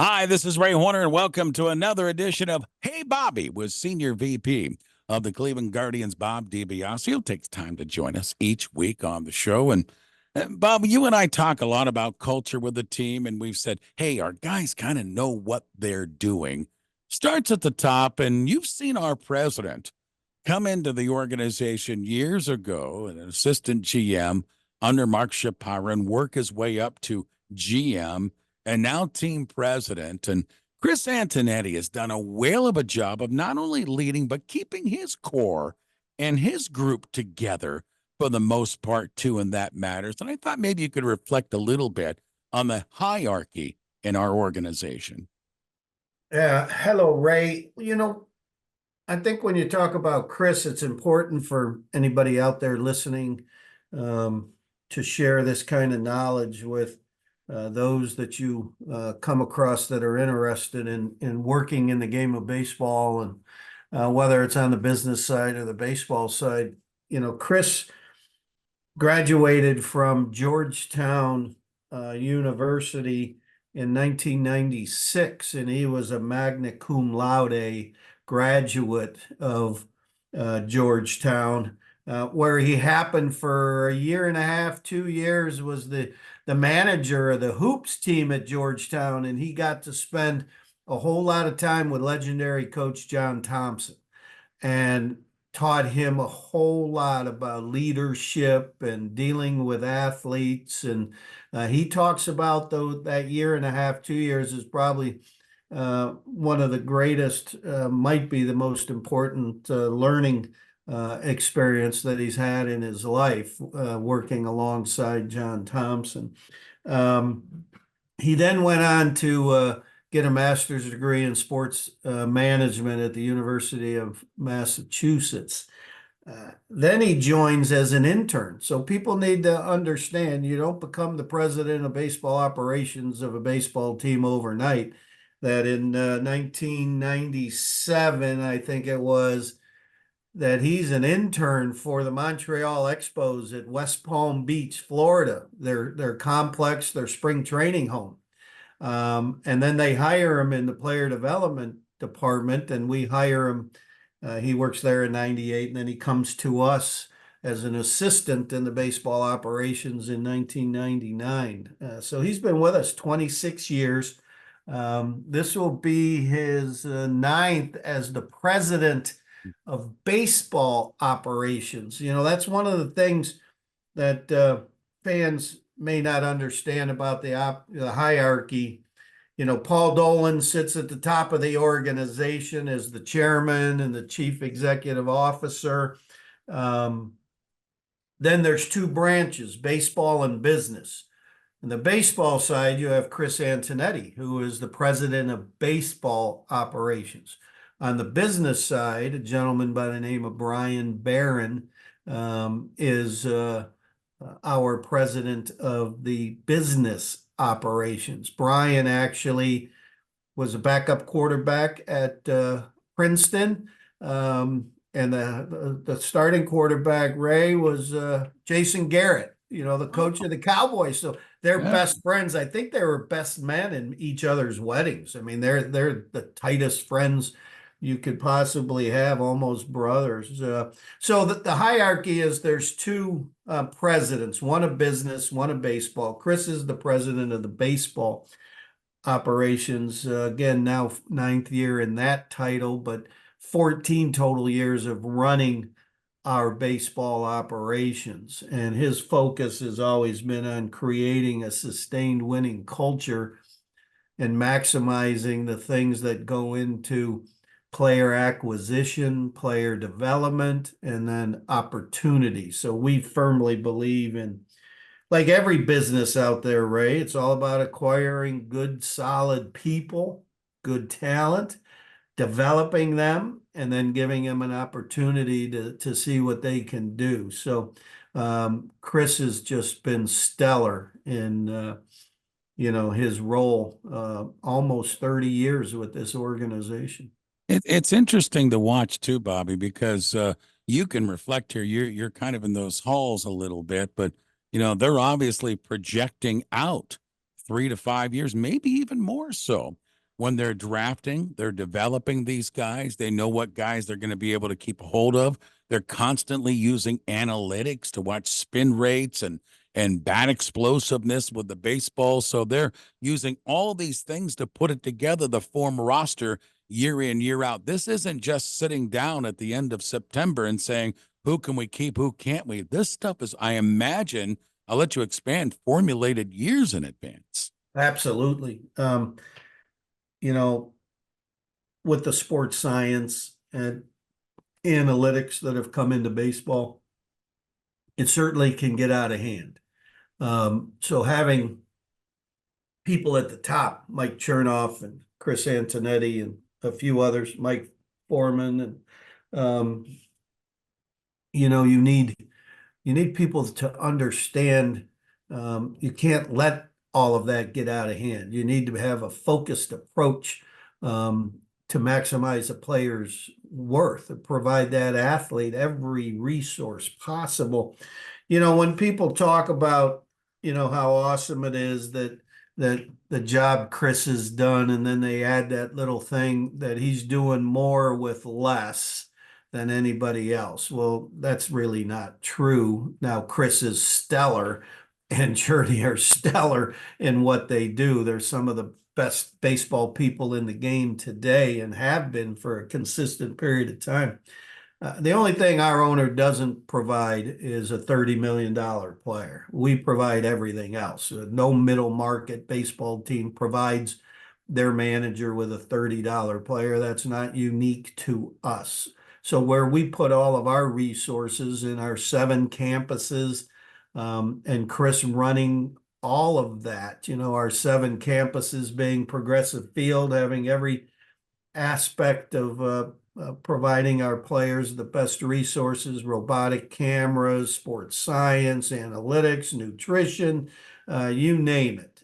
Hi, this is Ray Horner, and welcome to another edition of Hey Bobby with Senior VP of the Cleveland Guardians, Bob DiBiasio. Takes time to join us each week on the show. And Bob, you and I talk a lot about culture with the team, and we've said, hey, our guys kind of know what they're doing. Starts at the top, and you've seen our president come into the organization years ago, an assistant GM under Mark Shapiro, and work his way up to GM and now team president. And Chris Antonetti has done a whale of a job of not only leading, but keeping his core and his group together for the most part, too, and that matters. And I thought maybe you could reflect a little bit on the hierarchy in our organization. Yeah, hello, Ray. I think when you talk about Chris, it's important for anybody out there listening to share this kind of knowledge with those that you come across that are interested in working in the game of baseball, and whether it's on the business side or the baseball side. Chris graduated from Georgetown University in 1996, and he was a magna cum laude graduate of Georgetown, where he happened for a year and a half, 2 years, was the manager of the hoops team at Georgetown, and he got to spend a whole lot of time with legendary coach John Thompson, and taught him a whole lot about leadership and dealing with athletes. And he talks about that year and a half, 2 years is probably one of the greatest, might be the most important learning experience that he's had in his life, working alongside John Thompson. He then went on to get a master's degree in sports management at the University of Massachusetts. Then he joins as an intern. So people need to understand you don't become the president of baseball operations of a baseball team overnight. That in 1997, I think it was, that he's an intern for the Montreal Expos at West Palm Beach, Florida, their complex, their spring training home. And then they hire him in the player development department, and we hire him. He works there in 98, and then he comes to us as an assistant in the baseball operations in 1999. So he's been with us 26 years. This will be his ninth as the president of baseball operations. That's one of the things that fans may not understand about the hierarchy. Paul Dolan sits at the top of the organization as the chairman and the chief executive officer. Then there's two branches, baseball and business. On the baseball side, you have Chris Antonetti, who is the president of baseball operations. On the business side, a gentleman by the name of Brian Barron is our president of the business operations. Brian actually was a backup quarterback at Princeton, and the starting quarterback, Ray, was Jason Garrett, the coach of the Cowboys. So they're best friends. I think they were best men in each other's weddings. I mean, they're the tightest friends you could possibly have, almost brothers. So the hierarchy is there's two presidents, one of business, one of baseball. Chris is the president of the baseball operations. Again, now ninth year in that title, but 14 total years of running our baseball operations. And his focus has always been on creating a sustained winning culture and maximizing the things that go into player acquisition, player development, and then opportunity. So we firmly believe in, like every business out there, Ray, it's all about acquiring good, solid people, good talent, developing them, and then giving them an opportunity to see what they can do. So Chris has just been stellar in his role, almost 30 years with this organization. It's interesting to watch too, Bobby, because you can reflect here. You're kind of in those halls a little bit, but they're obviously projecting out 3 to 5 years, maybe even more so. when they're drafting, they're developing these guys. They know what guys they're going to be able to keep a hold of. They're constantly using analytics to watch spin rates and bat explosiveness with the baseball. So they're using all these things to put it together, the form roster year in, year out. This isn't just sitting down at the end of September and saying, who can we keep? Who can't we? This stuff is, I imagine, I'll let you expand, formulated years in advance. Absolutely. You know, with the sports science and analytics that have come into baseball, it certainly can get out of hand. So having people at the top, Mike Chernoff and Chris Antonetti and a few others, Mike Foreman, and you know, you need people to understand. You can't let all of that get out of hand. You need to have a focused approach to maximize a player's worth and provide that athlete every resource possible. You know, when people talk about, you know, how awesome it is that the job Chris has done, and then they add that little thing that he's doing more with less than anybody else. Well, that's really not true. Now, Chris is stellar and Journey are stellar in what they do. They're some of the best baseball people in the game today and have been for a consistent period of time. The only thing our owner doesn't provide is a $30 million player. We provide everything else. No middle market baseball team provides their manager with a $30 player. That's not unique to us. So where we put all of our resources in our 7 campuses, and Chris running all of that, you know, our 7 campuses being Progressive Field, having every aspect of providing our players the best resources, robotic cameras, sports science, analytics, nutrition, you name it.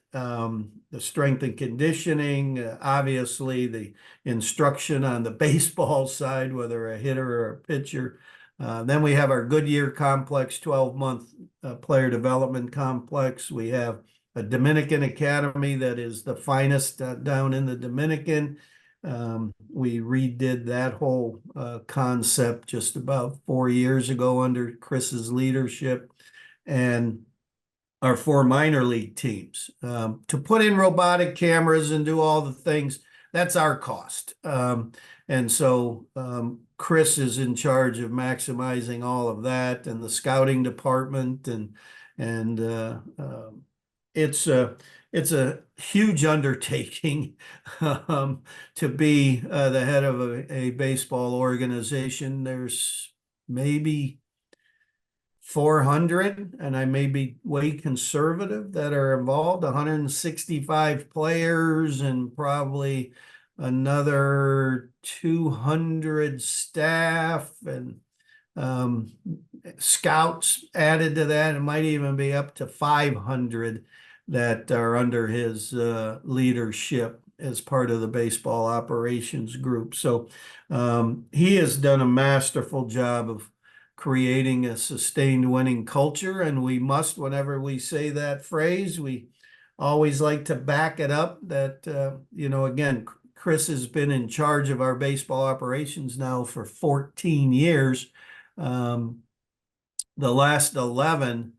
The strength and conditioning, obviously the instruction on the baseball side, whether a hitter or a pitcher. Then we have our Goodyear complex, 12-month player development complex. We have a Dominican Academy that is the finest down in the Dominican. We redid that whole concept just about 4 years ago under Chris's leadership. And our 4 minor league teams. To put in robotic cameras and do all the things, that's our cost. And so Chris is in charge of maximizing all of that, and the scouting department, and it's a huge undertaking to be the head of a baseball organization. There's maybe 400, and I may be way conservative, that are involved, 165 players and probably another 200 staff and scouts added to that. It might even be up to 500 that are under his leadership as part of the baseball operations group. So he has done a masterful job of creating a sustained winning culture. And we must, whenever we say that phrase, we always like to back it up that, you know, again, Chris has been in charge of our baseball operations now for 14 years. The last 11,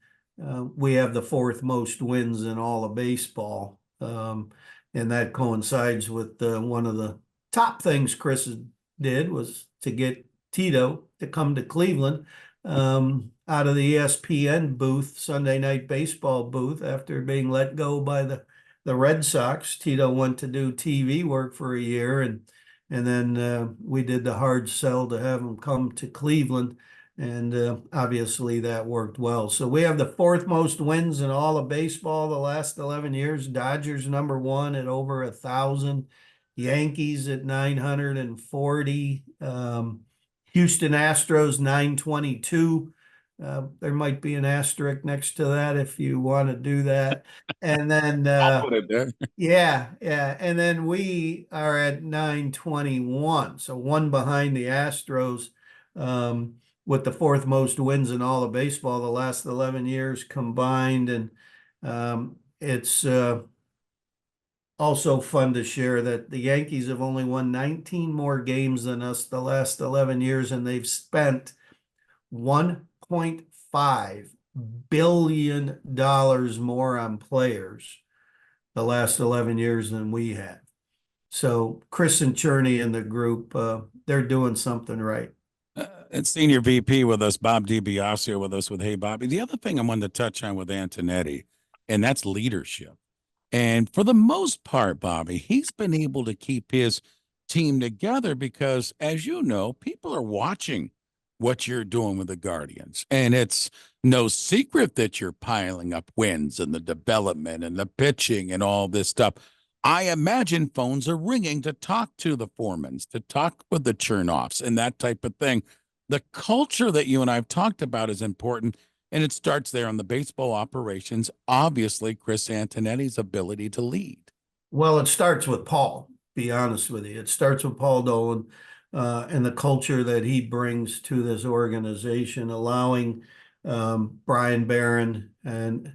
we have the 4th most wins in all of baseball. And that coincides with one of the top things Chris did was to get Tito to come to Cleveland out of the ESPN booth, Sunday Night Baseball booth, after being let go by the Red Sox. Tito went to do TV work for a year, and then we did the hard sell to have him come to Cleveland, and obviously that worked well. So we have the 4th most wins in all of baseball the last 11 years. Dodgers -- 1 at over 1,000. Yankees at 940. Houston Astros 922. There might be an asterisk next to that if you want to do that. And then I'll put it there. yeah. And then we are at 921. So 1 behind the Astros, with the 4th most wins in all of baseball the last 11 years combined. And it's also fun to share that the Yankees have only won 19 more games than us the last 11 years, and they've spent $1.5 billion more on players the last 11 years than we have. So Chris Antonetti and the group, they're doing something right. And senior VP with us, Bob DiBiasio with us with Hey Bobby. The other thing I wanted to touch on with Antonetti, and that's leadership. And for the most part, Bobby, he's been able to keep his team together because, as you know, people are watching what you're doing with the Guardians. And it's no secret that you're piling up wins and the development and the pitching and all this stuff. I imagine phones are ringing to talk to the foremans, to talk with the churn-offs and that type of thing. The culture that you and I have talked about is important, and it starts there on the baseball operations. Obviously, Chris Antonetti's ability to lead. Well, it starts with Paul, be honest with you. It starts with Paul Dolan and the culture that he brings to this organization, allowing Brian Barron and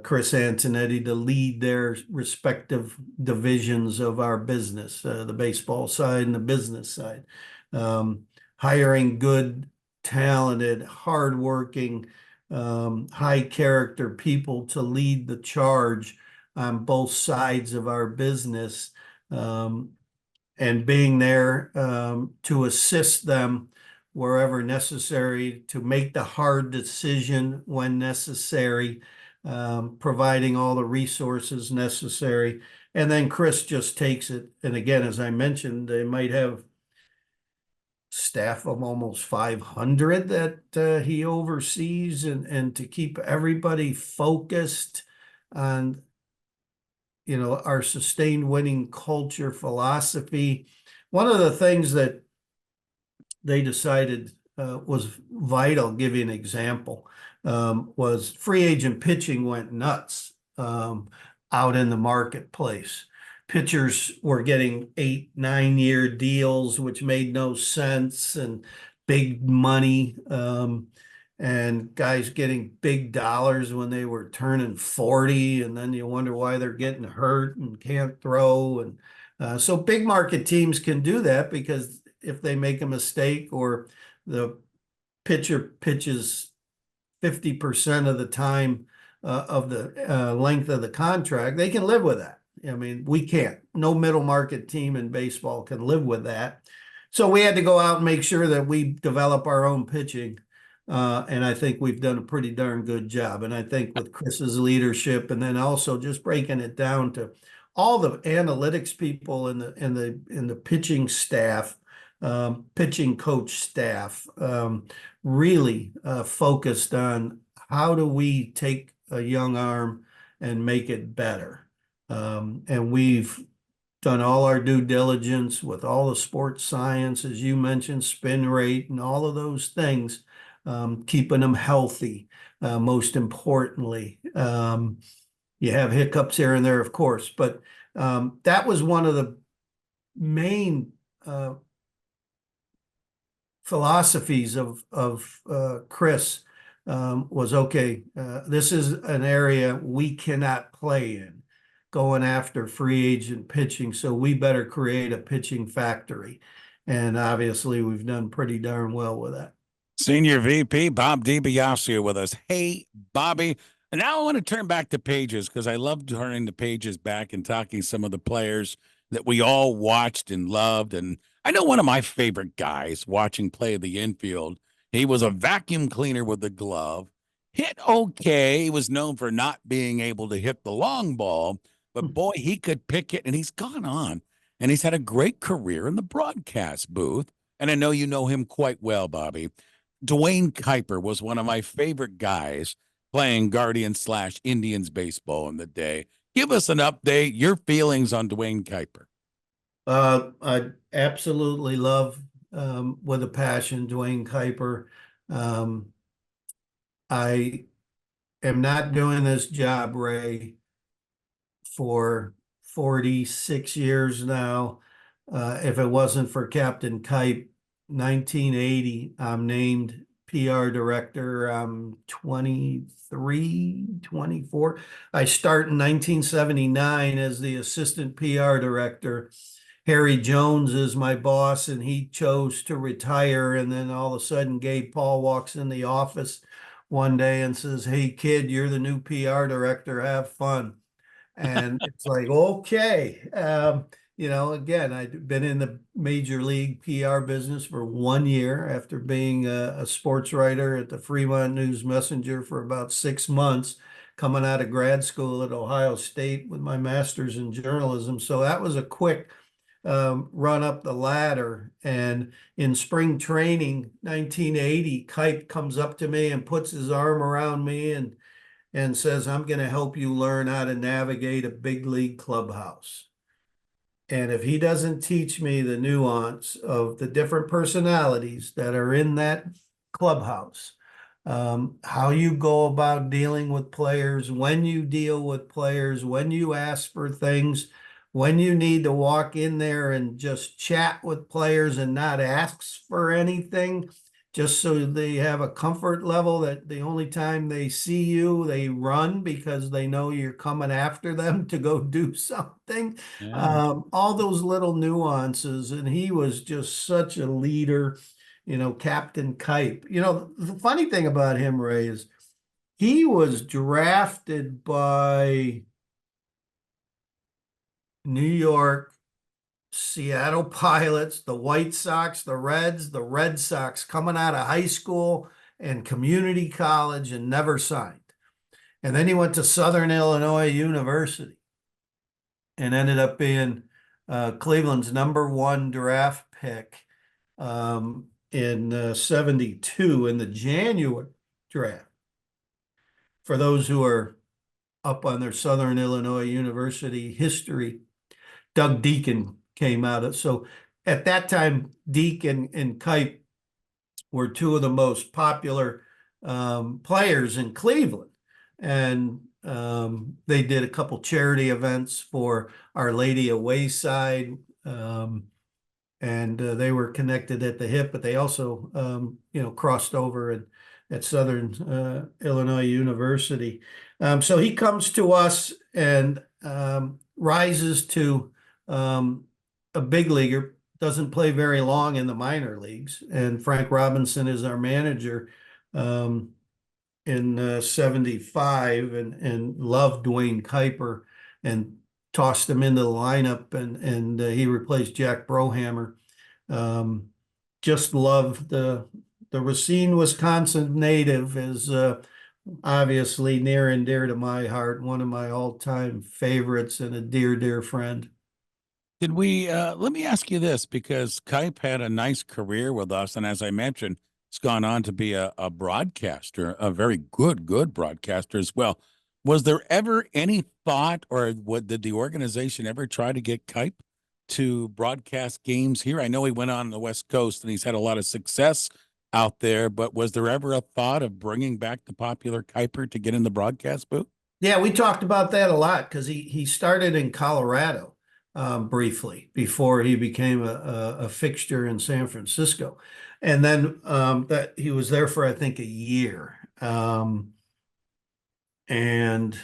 Chris Antonetti to lead their respective divisions of our business, the baseball side and the business side. Hiring good, talented, hardworking, high character people to lead the charge on both sides of our business, and being there to assist them wherever necessary, to make the hard decision when necessary, providing all the resources necessary. And then Chris just takes it. And again, as I mentioned, they might have staff of almost 500 that he oversees, and to keep everybody focused on our sustained winning culture philosophy. One of the things that they decided was vital, I'll give you an example, was free agent pitching went nuts out in the marketplace. Pitchers were getting 8, 9-year deals, which made no sense, and big money. And guys getting big dollars when they were turning 40, and then you wonder why they're getting hurt and can't throw. And so big market teams can do that because if they make a mistake or the pitcher pitches 50% of the time of the length of the contract, they can live with that. I mean, we can't. No middle market team in baseball can live with that. So we had to go out and make sure that we develop our own pitching. And I think we've done a pretty darn good job. And I think with Chris's leadership, and then also just breaking it down to all the analytics people in the pitching staff, pitching coach staff, really focused on how do we take a young arm and make it better. And we've done all our due diligence with all the sports science, as you mentioned, spin rate and all of those things. Keeping them healthy, most importantly. You have hiccups here and there, of course, but that was one of the main philosophies of Chris, was, okay, this is an area we cannot play in, going after free agent pitching, so we better create a pitching factory. And obviously we've done pretty darn well with that. Senior VP Bob DiBiasio with us. Hey, Bobby. And now I want to turn back to pages because I love turning the pages back and talking some of the players that we all watched and loved. And I know one of my favorite guys watching play the infield. He was a vacuum cleaner with the glove. Hit okay. He was known for not being able to hit the long ball, but boy, he could pick it, and he's gone on. And he's had a great career in the broadcast booth. And I know you know him quite well, Bobby. Duane Kuiper was one of my favorite guys playing Guardians/Indians baseball in the day. Give us an update, your feelings on Duane Kuiper. I absolutely love, with a passion, Duane Kuiper. I am not doing this job, Ray, for 46 years now. If it wasn't for Captain Kuip, 1980, I'm named PR director. 23, 24. I start in 1979 as the assistant PR director. Harry Jones is my boss, and he chose to retire. And then all of a sudden, Gabe Paul walks in the office one day and says, "Hey, kid, you're the new PR director. Have fun." And it's like, okay. Again, I'd been in the major league PR business for 1 year after being a sports writer at the Fremont News Messenger for about 6 months, coming out of grad school at Ohio State with my master's in journalism. So that was a quick run up the ladder. And in spring training, 1980, Kite comes up to me and puts his arm around me and says, "I'm going to help you learn how to navigate a big league clubhouse. And if he doesn't teach me the nuance of the different personalities that are in that clubhouse, how you go about dealing with players, when you deal with players, when you ask for things, when you need to walk in there and just chat with players and not ask for anything, just so they have a comfort level that the only time they see you, they run because they know you're coming after them to go do something." Yeah. All those little nuances. And he was just such a leader, Captain Kipe. The funny thing about him, Ray, is he was drafted by New York, Seattle Pilots, the White Sox, the Reds, the Red Sox, coming out of high school and community college, and never signed. And then he went to Southern Illinois University and ended up being Cleveland's #1 draft pick in 72 in the January draft. For those who are up on their Southern Illinois University history, Doug Deacon came out of. So at that time, Deacon and Kipe were two of the most popular players in Cleveland. And they did a couple charity events for Our Lady of Wayside. And they were connected at the hip, but they also, crossed over at Southern Illinois University. So he comes to us and rises to a big leaguer, doesn't play very long in the minor leagues. And Frank Robinson is our manager in 75 and loved Duane Kuiper and tossed him into the lineup, and he replaced Jack Brohammer. Just loved the Racine, Wisconsin native is obviously near and dear to my heart, one of my all-time favorites and a dear, dear friend. Did we let me ask you this, because Kipe had a nice career with us, and as I mentioned, he's gone on to be a broadcaster, a very good broadcaster as well. Was there ever any thought, or did the organization ever try to get Kipe to broadcast games here? I know he went on the West Coast and he's had a lot of success out there, but was there ever a thought of bringing back the popular Kuiper to get in the broadcast booth? Yeah, we talked about that a lot because he started in Colorado briefly before he became a fixture in San Francisco. And then that he was there for, I think, a year and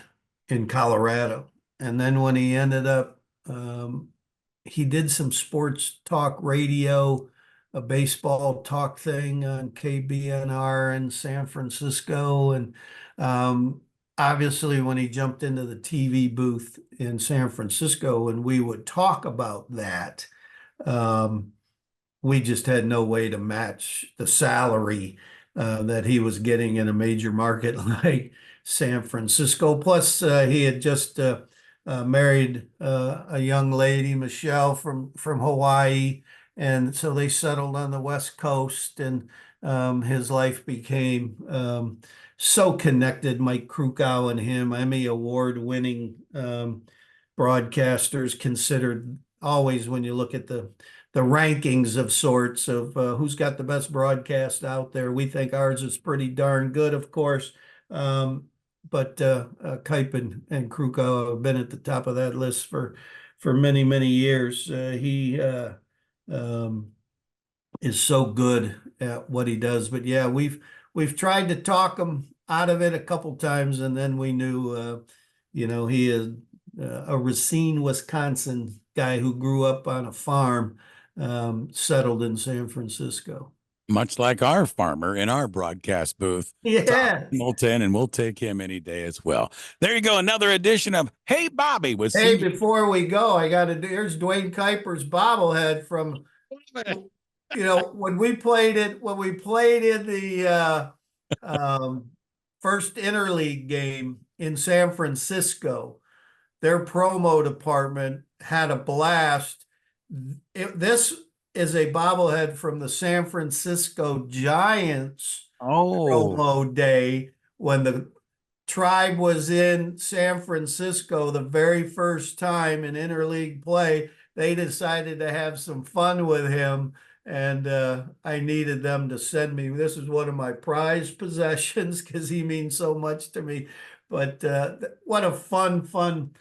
in Colorado. And then when he ended up, he did some sports talk radio, a baseball talk thing on KBNR in San Francisco. And obviously, when he jumped into the TV booth in San Francisco and we would talk about that, we just had no way to match the salary that he was getting in a major market like San Francisco. Plus, he had just married a young lady, Michelle, from Hawaii. And so they settled on the West Coast, and his life became so connected. Mike Krukow and him, Emmy Award-winning broadcasters, considered always when you look at the rankings of sorts of who's got the best broadcast out there. We think ours is pretty darn good, of course. But Kipe and Krukow have been at the top of that list for many, many years. He is so good at what he does. But yeah, we've tried to talk him out of it a couple times, and then we knew, he is a Racine, Wisconsin guy who grew up on a farm, settled in San Francisco. Much like our farmer in our broadcast booth, Tom Yeah. Hamilton, and we'll take him any day as well. There you go, another edition of Hey Bobby with Hey, senior. before we go, I got to do, here's Duane Kuiper's bobblehead from, when we played in the first interleague game in San Francisco. Their promo department had a blast. This is a bobblehead from the San Francisco Giants Oh, promo day when the Tribe was in San Francisco the very first time in interleague play. They decided to have some fun with him, and I needed them to send me. This is one of my prized possessions because he means so much to me. But what a fun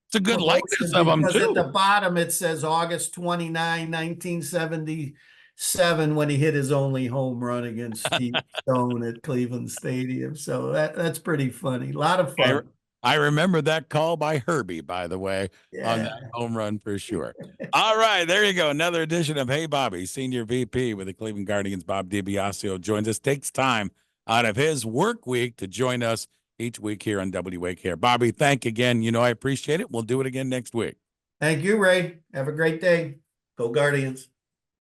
it's a good likeness promotion, of him because at the too. bottom it says August 29, 1977, when he hit his only home run against Steve Stone at Cleveland Stadium. So that's pretty funny. A lot of I, fun. I remember that call by Herbie, by the way, on that Yeah. home run for sure. All right, there you go. Another edition of Hey Bobby, senior VP with the Cleveland Guardians. Bob DiBiasio joins us, takes time out of his work week to join us each week here on WAKR. Bobby, thank you again. I appreciate it. We'll do it again next week. Thank you, Ray. Have a great day. Go Guardians.